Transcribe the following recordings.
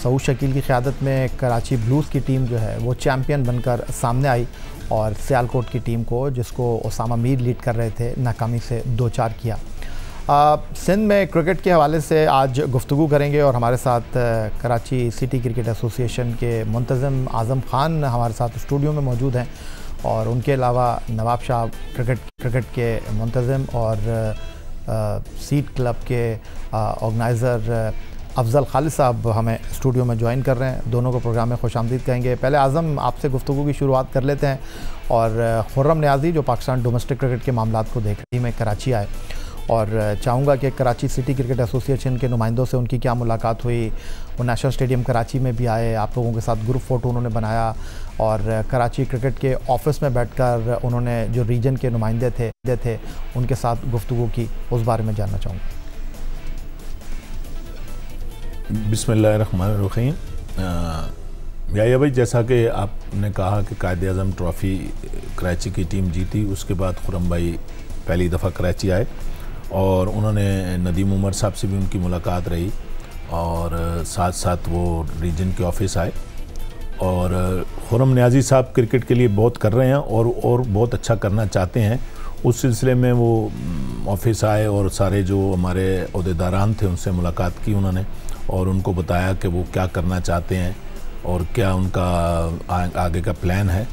सऊद शकील की क़यादत में कराची ब्लूज़ की टीम जो है वो चैम्पियन बनकर सामने आई और सियालकोट की टीम को, जिसको उसामा मीर लीड कर रहे थे, नाकामी से 2-4 किया। सिंध में क्रिकेट के हवाले से आज गुफ्तगू करेंगे और हमारे साथ कराची सिटी क्रिकेट एसोसिएशन के मुंतज़म आज़म ख़ान हमारे साथ स्टूडियो में मौजूद हैं और उनके अलावा नवाब शाह क्रिकेट के मुंतज़म और सीट क्लब के ऑर्गेनाइज़र अफजल खालिद साहब हमें स्टूडियो में ज्वाइन कर रहे हैं। दोनों को प्रोग्राम में खुशामदीद कहेंगे। पहले आज़म, आपसे गुफ्तगू की शुरुआत कर लेते हैं और खुर्रम नियाज़ी जो पाकिस्तान डोमेस्टिक क्रिकेट के मामलात को देखने में कराची आए और चाहूँगा कि कराची सिटी क्रिकेट एसोसिएशन के नुमाइंदों से उनकी क्या मुलाकात हुई। वो नेशनल स्टेडियम कराची में भी आए, आप लोगों के साथ ग्रुप फ़ोटो उन्होंने बनाया और कराची क्रिकेट के ऑफिस में बैठकर उन्होंने जो रीजन के नुमाइंदे थे उनके साथ गुफ्तगू की, उस बारे में जानना चाहूँगा। बिस्मिल्लाहिर्रहमानिर्रहीम। याया भाई, जैसा कि आपने कहा कि कायद-ए-आज़म ट्रॉफ़ी कराची की टीम जीती, उसके बाद खुर्रम भाई पहली दफ़ा कराची आए और उन्होंने नदीम उमर साहब से भी उनकी मुलाकात रही और साथ साथ वो रीजन के ऑफिस आए और खुर्रम नियाज़ी साहब क्रिकेट के लिए बहुत कर रहे हैं और बहुत अच्छा करना चाहते हैं। उस सिलसिले में वो ऑफिस आए और सारे जो हमारे ओहदेदारान थे उनसे मुलाकात की उन्होंने और उनको बताया कि वो क्या करना चाहते हैं और क्या उनका आगे का प्लान है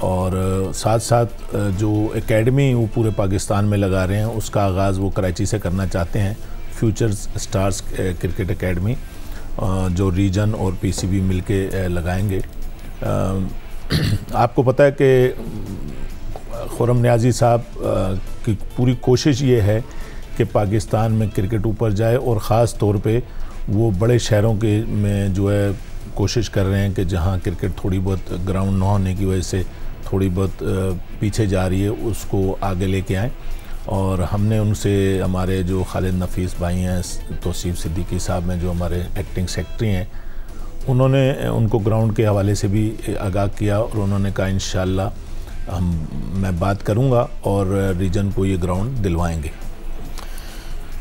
और साथ साथ जो एकेडमी वो पूरे पाकिस्तान में लगा रहे हैं उसका आगाज़ वो कराची से करना चाहते हैं। फ्यूचर स्टार्स क्रिकेट एकेडमी जो रीजन और पीसीबी मिलके लगाएंगे। आपको पता है कि खुर्रम नियाज़ी साहब की पूरी कोशिश ये है कि पाकिस्तान में क्रिकेट ऊपर जाए और ख़ास तौर पे वो बड़े शहरों के में जो है कोशिश कर रहे हैं कि जहाँ क्रिकेट थोड़ी बहुत ग्राउंड ना होने की वजह से थोड़ी बहुत पीछे जा रही है, उसको आगे लेके आएँ। और हमने उनसे, हमारे जो खालिद नफीस भाई हैं, तौसीफ सिद्दीकी साहब हैं जो हमारे एक्टिंग सेक्रेटरी हैं, उन्होंने उनको ग्राउंड के हवाले से भी आगाह किया और उन्होंने कहा इंशाअल्लाह मैं बात करूँगा और रीजन को ये ग्राउंड दिलवाएँगे।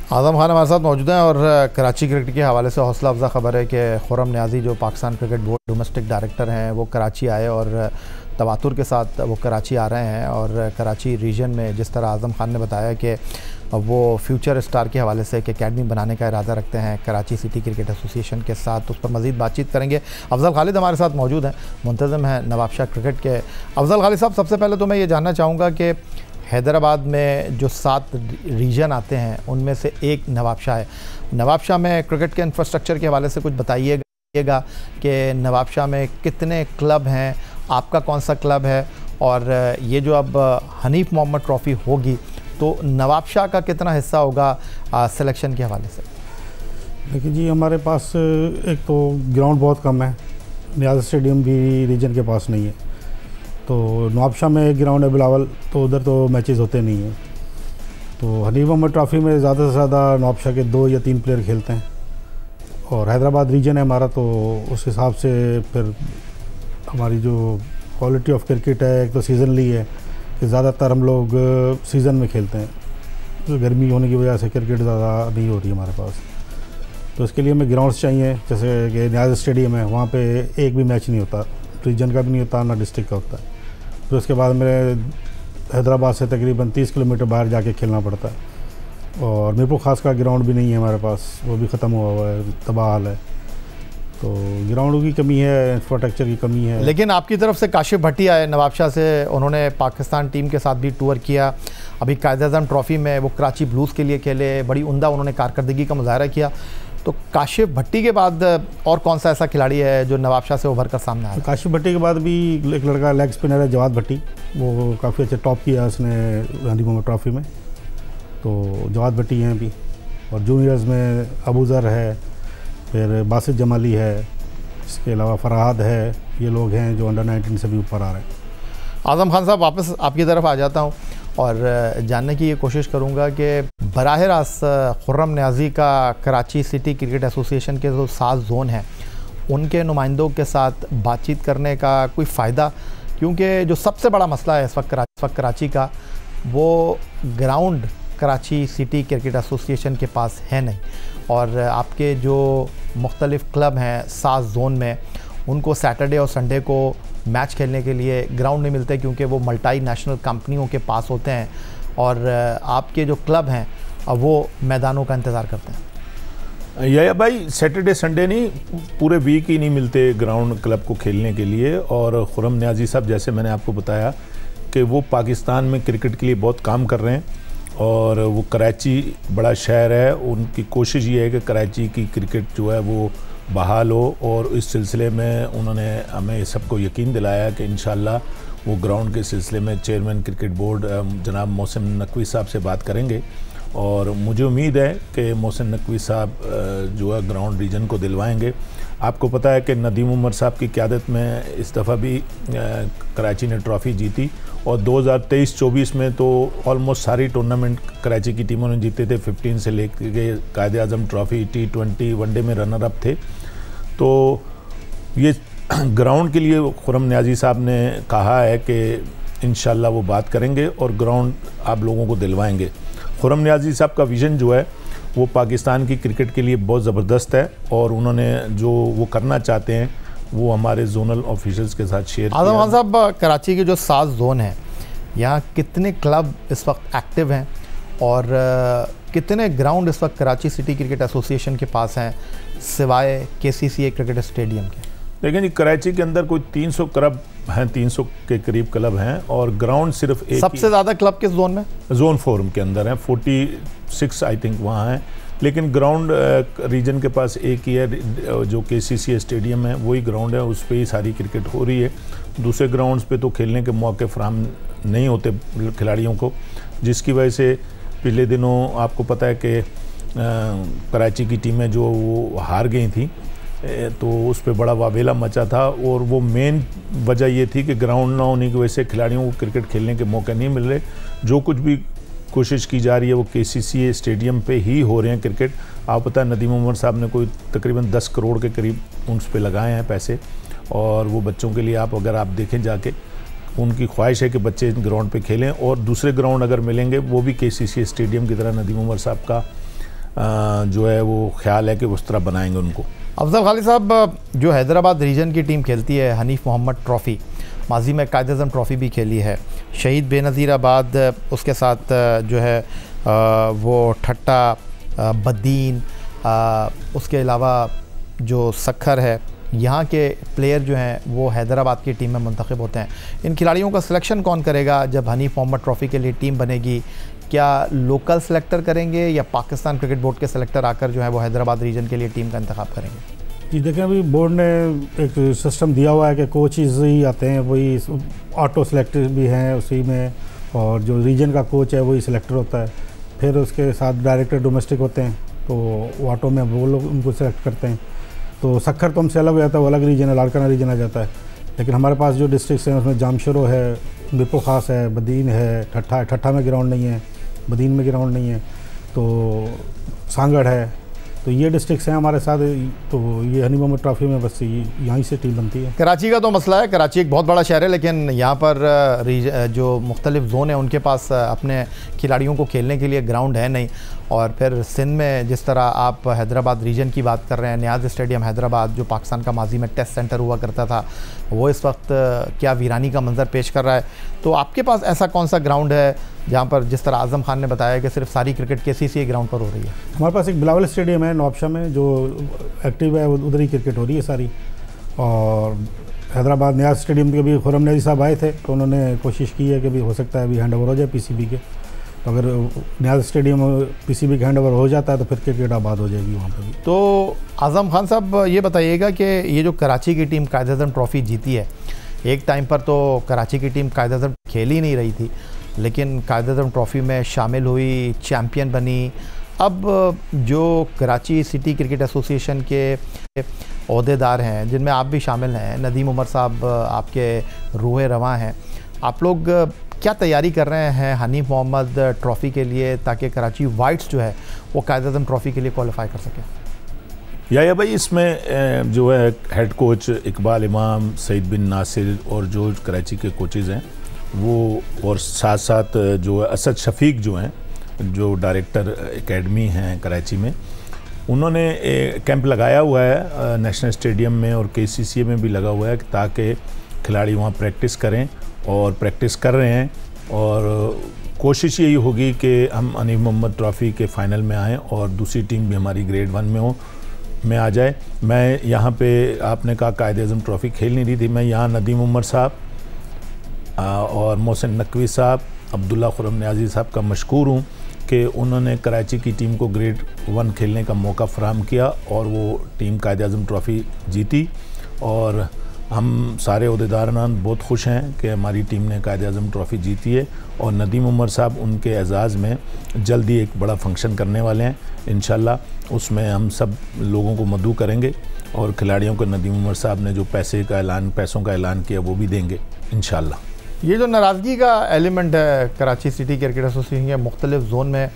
आज़म खान हमारे साथ मौजूद हैं और कराची क्रिकेट के हवाले से हौसला अफजा खबर है कि खुर्रम नियाज़ी जो Pakistan cricket board domestic director हैं वो कराची आए और तवातुर के साथ वो कराची आ रहे हैं और कराची रीजन में जिस तरह आज़म खान ने बताया कि वो फ्यूचर स्टार के हवाले से एक एकेडमी बनाने का इरादा रखते हैं कराची सिटी क्रिकेट एसोसिएशन के साथ, उस पर मज़ीद बातचीत करेंगे। अफजल खालिद हमारे साथ मौजूद हैं, मुंतज़म हैं नवाब शाह क्रिकेट के। अफजल खालिद साहब, सबसे पहले तो मैं ये जानना चाहूँगा कि हैदराबाद में जो 7 रीजन आते हैं उनमें से एक नवाब शाह है। नवाब शाह में क्रिकेट के इंफ्रास्ट्रक्चर के हवाले से कुछ बताइएगा कि नवाब शाह में कितने क्लब हैं, आपका कौन सा क्लब है और ये जो अब हनीफ मोहम्मद ट्रॉफ़ी होगी तो नवाब शाह का कितना हिस्सा होगा सिलेक्शन के हवाले से? देखिए जी, हमारे पास एक तो ग्राउंड बहुत कम है, नियाज़ स्टेडियम भी रीजन के पास नहीं है, तो नवाब शाह में एक ग्राउंड है बिलावल, तो उधर तो मैचेस होते नहीं हैं। तो हनीफ मोहम्मद ट्रॉफ़ी में ज़्यादा से ज़्यादा नवाब शाह के 2 या 3 प्लेयर खेलते हैं और हैदराबाद रीजन है हमारा, तो उस हिसाब से फिर हमारी जो क्वालिटी ऑफ क्रिकेट है, एक तो सीज़नली है कि ज़्यादातर हम लोग सीज़न में खेलते हैं, तो गर्मी होने की वजह से क्रिकेट ज़्यादा नहीं हो रही है हमारे पास, तो इसके लिए हमें ग्राउंड्स चाहिए। जैसे कि नियाज़ स्टेडियम है, वहाँ पे एक भी मैच नहीं होता, रीजन का भी नहीं होता ना डिस्ट्रिक्ट का होता है। तो उसके बाद मेरे हैदराबाद से तकरीबन 30 किलोमीटर बाहर जाके खेलना पड़ता है और मीरपुर खास का ग्राउंड भी नहीं है हमारे पास, वो भी ख़त्म हुआ है, तबाह हाल है, तो ग्राउंड की कमी है, इंफ्रास्ट्रक्चर की कमी है। लेकिन आपकी तरफ से काशिफ भट्टी आए नवाब शाह से, उन्होंने पाकिस्तान टीम के साथ भी टूर किया, अभी कायद-ए-आज़म ट्रॉफ़ी में वो कराची ब्लूज़ के लिए खेले, बड़ी उम्दा उन्होंने कारकर्दगी का मुजाहरा किया। तो काशिफ भट्टी के बाद और कौन सा ऐसा खिलाड़ी है जो नवाब शाह से उभर कर सामने आया? काशिफ भट्टी के बाद भी एक लड़का लेग स्पिनर है जवाद भट्टी, वो काफ़ी अच्छा टॉप किया उसने हनीफ मोहम्मद ट्रॉफ़ी में, तो जवाद भट्टी हैं अभी। और जूनियर्स में अबू ज़र है, फिर बासित जमाली है, इसके अलावा फरहाद है, ये लोग हैं जो अंडर 19 से भी ऊपर आ रहे हैं। आज़म खान साहब, वापस आपकी तरफ आ जाता हूँ और जानने की ये कोशिश करूँगा कि बराह रास्त खुर्रम नियाज़ी का कराची सिटी क्रिकेट एसोसिएशन के जो 7 जोन हैं उनके नुमाइंदों के साथ बातचीत करने का कोई फ़ायदा, क्योंकि जो सबसे बड़ा मसला है इस वक्त कराची का, वो ground Karachi city cricket association के पास है नहीं और आपके जो मुख्तलिफ़ क्लब हैं 7 जोन में, उनको सैटरडे और संडे को मैच खेलने के लिए ग्राउंड नहीं मिलते क्योंकि वो मल्टी नेशनल कंपनियों के पास होते हैं और आपके जो क्लब हैं वो मैदानों का इंतज़ार करते हैं। या भाई सैटरडे संडे नहीं, पूरे वीक ही नहीं मिलते ग्राउंड क्लब को खेलने के लिए। और खुरम न्याजी साहब, जैसे मैंने आपको बताया कि वो पाकिस्तान में क्रिकेट के लिए बहुत काम कर रहे हैं और वो कराची बड़ा शहर है, उनकी कोशिश ये है कि कराची की क्रिकेट जो है वो बहाल हो। और इस सिलसिले में उन्होंने हमें सबको यकीन दिलाया कि इंशाल्लाह वो ग्राउंड के सिलसिले में चेयरमैन क्रिकेट बोर्ड जनाब मोहसिन नकवी साहब से बात करेंगे और मुझे उम्मीद है कि मोहसिन नकवी साहब जो है ग्राउंड रीजन को दिलवाएंगे। आपको पता है कि नदीम उमर साहब की क़यादत में इस दफ़ा भी कराची ने ट्रॉफ़ी जीती और 2023-24 में तो ऑलमोस्ट सारी टूर्नामेंट कराची की टीमों ने जीते थे। 15 से लेकर कायदे आज़म ट्रॉफ़ी, T20 वनडे में रनर अप थे। तो ये ग्राउंड के लिए खुरम न्याजी साहब ने कहा है कि इंशाल्लाह वो बात करेंगे और ग्राउंड आप लोगों को दिलवाएंगे। खुरम न्याजी साहब का विज़न जो है वो पाकिस्तान की क्रिकेट के लिए बहुत ज़बरदस्त है और उन्होंने जो वो करना चाहते हैं वो हमारे जोनल ऑफिशियल्स के साथ शेयर किया। आज़म खान साहब, कराची के जो 7 जोन हैं, यहाँ कितने क्लब इस वक्त एक्टिव हैं और कितने ग्राउंड इस वक्त कराची सिटी क्रिकेट एसोसिएशन के पास हैं सिवाय KCCA क्रिकेट स्टेडियम के? लेकिन जी कराची के अंदर कोई 300 क्लब हैं, 300 के करीब क्लब हैं और ग्राउंड सिर्फ एक। सबसे ज़्यादा क्लब किस जोन में? जोन 4 के अंदर हैं, 46 आई थिंक वहाँ हैं। लेकिन ग्राउंड रीजन के पास एक ही है जो KCCA स्टेडियम है, वही ग्राउंड है, उस पर ही सारी क्रिकेट हो रही है। दूसरे ग्राउंड्स पे तो खेलने के मौके फराहम नहीं होते खिलाड़ियों को, जिसकी वजह से पिछले दिनों आपको पता है कि कराची की टीमें जो वो हार गई थी तो उस पर बड़ा वावेला मचा था और वो मेन वजह ये थी कि ग्राउंड ना होने की वजह से खिलाड़ियों को क्रिकेट खेलने के मौके नहीं मिल रहे। जो कुछ भी कोशिश की जा रही है वो KCCA स्टेडियम पे ही हो रहे हैं क्रिकेट। आप पता है नदीम उमर साहब ने कोई तकरीबन 10 करोड़ के करीब उस पर लगाए हैं पैसे और वो बच्चों के लिए अगर आप देखें जाके, उनकी ख्वाहिश है कि बच्चे इस ग्राउंड पे खेलें और दूसरे ग्राउंड अगर मिलेंगे वो भी KCCA स्टेडियम की तरह नदीम उमर साहब का जो है वो ख्याल है कि उस तरह बनाएंगे उनको। अफजल खालिद साहब, जो हैदराबाद रीजन की टीम खेलती है हनीफ मोहम्मद ट्रॉफ़ी, माजी में कायदे आज़म ट्रॉफ़ी भी खेली है, शहीद बेनज़ीराबाद, उसके साथ जो है वो ठट्टा, बदीन, उसके अलावा जो सखर है, यहाँ के प्लेयर जो हैं वो हैदराबाद की टीम में मुंतखब होते हैं। इन खिलाड़ियों का सिलेक्शन कौन करेगा जब हनीफ मोहम्मद ट्रॉफ़ी के लिए टीम बनेगी? क्या लोकल सेलेक्टर करेंगे या पाकिस्तान क्रिकेट बोर्ड के सेलेक्टर आकर जो है वो हैदराबाद रीजन के लिए टीम का इंतखाब करेंगे? जी देखें, अभी बोर्ड ने एक सिस्टम दिया हुआ है कि कोचेज़ ही आते हैं, वही ऑटो सेलेक्टर भी हैं उसी में, और जो रीजन का कोच है वही सिलेक्टर होता है। फिर उसके साथ डायरेक्टर डोमेस्टिक होते हैं तो वो ऑटो में वो लोग उनको सेलेक्ट करते हैं। तो सखर तो हमसे अलग हो जाता है, वो अलग रीजन है, लाड़काना रीजन आ जाता है। लेकिन हमारे पास जो डिस्ट्रिक्ट हैं उसमें जामशरो है, मिपो खास है, बदीन है, ठट्ठा में ग्राउंड नहीं है, बदीन में ग्राउंड नहीं है, तो सांगड़ है। तो ये डिस्ट्रिक्ट्स हैं हमारे साथ। तो ये हनीफ मोहम्मद ट्रॉफ़ी में बस यहीं से टीम बनती है। कराची का तो मसला है, कराची एक बहुत बड़ा शहर है लेकिन यहाँ पर जो मुख्तलिफ जोन है उनके पास अपने खिलाड़ियों को खेलने के लिए ग्राउंड है नहीं। और फिर सिंध में जिस तरह आप हैदराबाद रीजन की बात कर रहे हैं, नियाज़ स्टेडियम हैदराबाद जो पाकिस्तान का माजी में टेस्ट सेंटर हुआ करता था, वो इस वक्त क्या वीरानी का मंजर पेश कर रहा है। तो आपके पास ऐसा कौन सा ग्राउंड है जहाँ पर, जिस तरह आज़म खान ने बताया कि सिर्फ सारी क्रिकेट KCCA ग्राउंड पर हो रही है? हमारे पास एक बिलावल स्टेडियम है नवाबशाह में जो एक्टिव है, उधर ही क्रिकेट हो रही है सारी। और हैदराबाद नियाज़ स्टेडियम के भी खुरम न्याजी साहब आए थे तो उन्होंने कोशिश की है कि भी हो सकता है अभी हैंड ओवर हो जाए PCB के। तो अगर नियाज़ स्टेडियम PCB का हैंड ओवर हो जाता है तो फिर क्रिकेट आबाद हो जाएगी वहाँ पर भी। तो आज़म खान साहब ये बताइएगा कि ये जो कराची की टीम कायदे आज़म ट्रॉफ़ी जीती है, एक टाइम पर तो कराची की टीम कायदे आज़म खेल ही नहीं रही थी, लेकिन कायदे आज़म ट्रॉफ़ी में शामिल हुई, चैम्पियन बनी। अब जो कराची सिटी क्रिकेट एसोसिएशन के ओहदेदार हैं, जिनमें आप भी शामिल हैं, नदीम उमर साहब आपके रूह रवां हैं, आप लोग क्या तैयारी कर रहे हैं हनीफ मोहम्मद ट्रॉफ़ी के लिए ताकि कराची वाइट्स जो है वो कायदे आज़म ट्रॉफ़ी के लिए क्वालिफाई कर सकें? या भाई इसमें जो है हेड कोच इकबाल इमाम, सईद बिन नासिर और जो कराची के कोचेज़ हैं वो, और साथ साथ जो असद शफीक जो हैं जो डायरेक्टर एकेडमी हैं कराची में, उन्होंने कैंप लगाया हुआ है नेशनल स्टेडियम में और KCCA में भी लगा हुआ है ताकि खिलाड़ी वहाँ प्रैक्टिस करें और प्रैक्टिस कर रहे हैं। और कोशिश यही होगी कि हम अनीफ मोहम्मद ट्रॉफ़ी के फ़ाइनल में आएँ और दूसरी टीम भी हमारी ग्रेड 1 में आ जाए। मैं यहाँ पे आपने कहा कायद-ए-आज़म ट्रॉफ़ी खेल नहीं रही थी, मैं यहाँ नदीम उमर साहब और मोहसिन नकवी साहब, अब्दुल्ला खुरम न्याजी साहब का मशकूर हूँ कि उन्होंने कराची की टीम को ग्रेड 1 खेलने का मौका फराहम किया और वो टीम कायद-ए-आज़म ट्रॉफ़ी जीती। और हम सारे ओहदेदारान बहुत खुश हैं कि हमारी टीम ने कायद-ए-आज़म ट्रॉफ़ी जीती है और नदीम उमर साहब उनके एजाज़ में जल्दी एक बड़ा फंक्शन करने वाले हैं इंशाल्लाह। उसमें हम सब लोगों को मदऊ करेंगे और खिलाड़ियों को नदीम उमर साहब ने जो पैसों का ऐलान किया वो भी देंगे इंशाल्लाह। ये जो नाराज़गी का एलिमेंट है कराची सिटी क्रिकेट एसोसिएशन के मुख्तलिफ जोन में,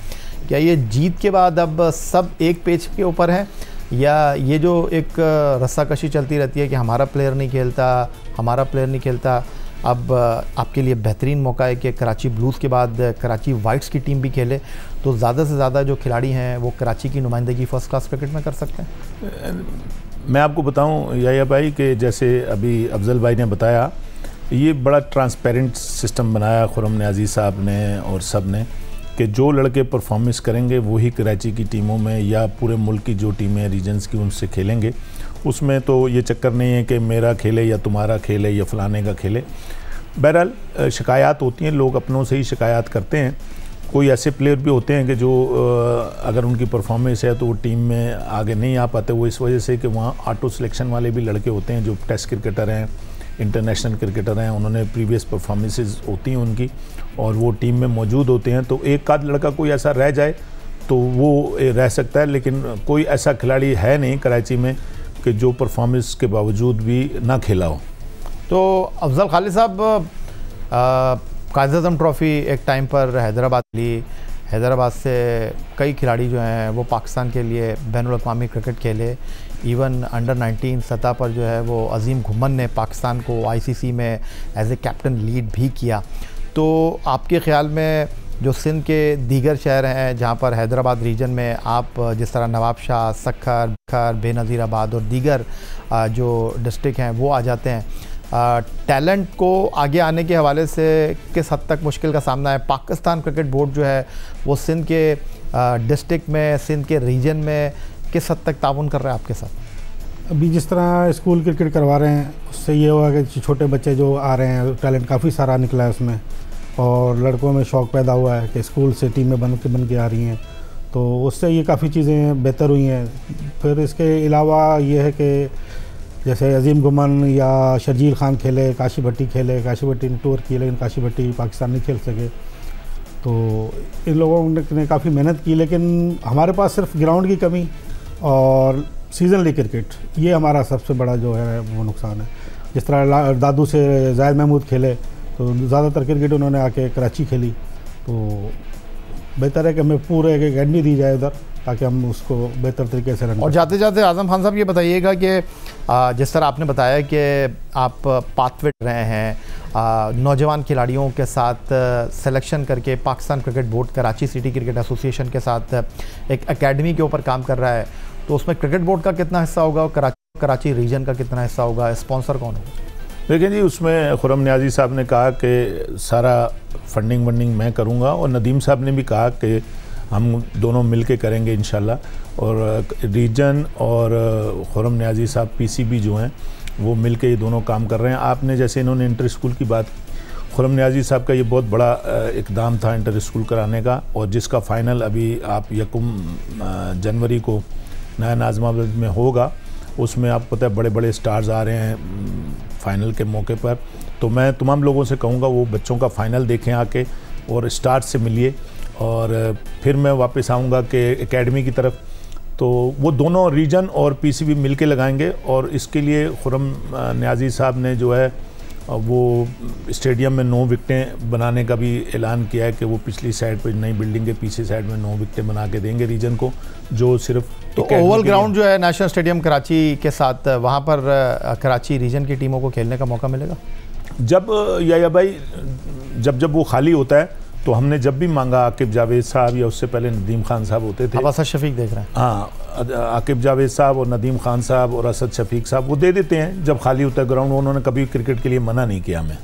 क्या ये जीत के बाद अब सब एक पेज के ऊपर है, या ये जो एक रस्साकशी चलती रहती है कि हमारा प्लेयर नहीं खेलता, अब आपके लिए बेहतरीन मौका है कि कराची ब्लूज़ के बाद कराची वाइट्स की टीम भी खेले, तो ज़्यादा से ज़्यादा जो खिलाड़ी हैं वो कराची की नुमाइंदगी फ़र्स्ट क्लास क्रिकेट में कर सकते हैं? मैं आपको बताऊं याया भाई कि जैसे अभी अफजल भाई ने बताया, ये बड़ा ट्रांसपेरेंट सिस्टम बनाया खुरम न्याजी साहब ने और सब ने कि जो लड़के परफॉर्मेंस करेंगे वही कराची की टीमों में या पूरे मुल्क की जो टीमें रीजन्स की उनसे खेलेंगे। उसमें तो ये चक्कर नहीं है कि मेरा खेले या तुम्हारा खेले या फलाने का खेले। बहरहाल शिकायत होती हैं, लोग अपनों से ही शिकायत करते हैं। कोई ऐसे प्लेयर भी होते हैं कि जो अगर उनकी परफॉर्मेंस है तो वो टीम में आगे नहीं आ पाते, वो इस वजह से कि वहाँ ऑटो सिलेक्शन वाले भी लड़के होते हैं जो टेस्ट क्रिकेटर हैं, इंटरनेशनल क्रिकेटर हैं, उन्होंने प्रीवियस परफॉर्मेंसेस होती हैं उनकी और वो टीम में मौजूद होते हैं। तो एक आध लड़का कोई ऐसा रह जाए तो वो रह सकता है, लेकिन कोई ऐसा खिलाड़ी है नहीं कराची में कि जो परफॉर्मेंस के बावजूद भी ना खेला हो। तो अफजल खालिद साहब, कायद-ए-आज़म ट्रॉफ़ी एक टाइम पर हैदराबाद ली, हैदराबाद से कई खिलाड़ी जो हैं वो पाकिस्तान के लिए बैनुल-अक़वामी क्रिकेट खेले, इवन अंडर 19 सतह पर जो है वो अज़ीम घुमन ने पाकिस्तान को ICC में एज ए कैप्टन लीड भी किया। तो आपके ख़्याल में जो सिंध के दीगर शहर हैं जहाँ पर हैदराबाद रीजन में आप जिस तरह नवाबशाह, सक्खर, बेनज़ीराबाद और दीगर जो डिस्ट्रिक्ट हैं वो आ जाते हैं, टैलेंट को आगे आने के हवाले से किस हद तक मुश्किल का सामना है? पाकिस्तान क्रिकेट बोर्ड जो है वो सिंध के डिस्ट्रिक्ट में, सिंध के रीजन में किस हद तक ताउन कर रहा है आपके साथ? अभी जिस तरह स्कूल क्रिकेट करवा रहे हैं उससे ये हुआ कि छोटे बच्चे जो आ रहे हैं, टैलेंट काफ़ी सारा निकला है उसमें और लड़कों में शौक़ पैदा हुआ है कि स्कूल से टीमें बन के आ रही हैं, तो उससे ये काफ़ी चीज़ें बेहतर हुई हैं। फिर इसके अलावा ये है कि जैसे अज़ीम घुमन या शर्जील खान खेले, काशी भट्टी खेले, काशी भट्टी ने टूर की लेकिन काशी भट्टी पाकिस्तान नहीं खेल सके। तो इन लोगों ने काफ़ी मेहनत की, लेकिन हमारे पास सिर्फ ग्राउंड की कमी और सीज़न लीग क्रिकेट, ये हमारा सबसे बड़ा जो है वो नुकसान है। जिस तरह दादू से जायद महमूद खेले तो ज़्यादातर क्रिकेट उन्होंने आके कराची खेली, तो बेहतर है कि हमें पूरे एक एकेडमी दी जाए उधर ताकि हम उसको बेहतर तरीके से रन। और जाते जाते आज़म खान साहब ये बताइएगा कि जिस तरह आपने बताया कि आप पाथवे रहे हैं नौजवान खिलाड़ियों के साथ सिलेक्शन करके, Pakistan cricket board Karachi city cricket association के साथ एक एकेडमी के ऊपर काम कर रहा है, तो उसमें क्रिकेट बोर्ड का कितना हिस्सा होगा और कराची रीजन का कितना हिस्सा होगा? स्पॉन्सर कौन होगा? देखिए जी, उसमें खुरम न्याजी साहब ने कहा कि सारा फंडिंग मैं करूँगा और नदीम साहब ने भी कहा कि हम दोनों मिल के करेंगे इंशाल्लाह। और रीजन और खुरम न्याजी साहब PCB जो हैं वो मिल के ये दोनों काम कर रहे हैं। आपने जैसे इन्होंने इंटर स्कूल की बात, खुरम न्याजी साहब का ये बहुत बड़ा इकदाम था इंटर स्कूल कराने का, और जिसका फ़ाइनल अभी आप 1 जनवरी को नया नाज़माबाद में होगा। उसमें आपको पता है बड़े बड़े स्टार्स आ रहे हैं फ़ाइनल के मौके पर। तो मैं तमाम लोगों से कहूँगा वो बच्चों का फ़ाइनल देखें आके और स्टार्स से मिलिए, और फिर मैं वापस आऊँगा कि एकेडमी की तरफ। तो वो दोनों रीजन और PCB मिल के लगाएंगे, और इसके लिए खुरम न्याजी साहब ने जो है वो स्टेडियम में 9 विकेटें बनाने का भी ऐलान किया है कि वो पिछली साइड पर नई बिल्डिंग के पीछे साइड में 9 विकेटें बना के देंगे रीजन को, जो सिर्फ तो ओवल ग्राउंड जो है नेशनल स्टेडियम कराची के साथ, वहाँ पर कराची रीजन की टीमों को खेलने का मौका मिलेगा। जब या भाई जब वो खाली होता है तो हमने जब भी मांगा, आकिब जावेद साहब या उससे पहले नदीम खान साहब होते थे, अब असद शफीक देख रहे हैं। हाँ, आकिब जावेद साहब और नदीम खान साहब और असद शफीक साहब वो दे देते हैं जब खाली होता है ग्राउंड। उन्होंने कभी क्रिकेट के लिए मना नहीं किया हमें।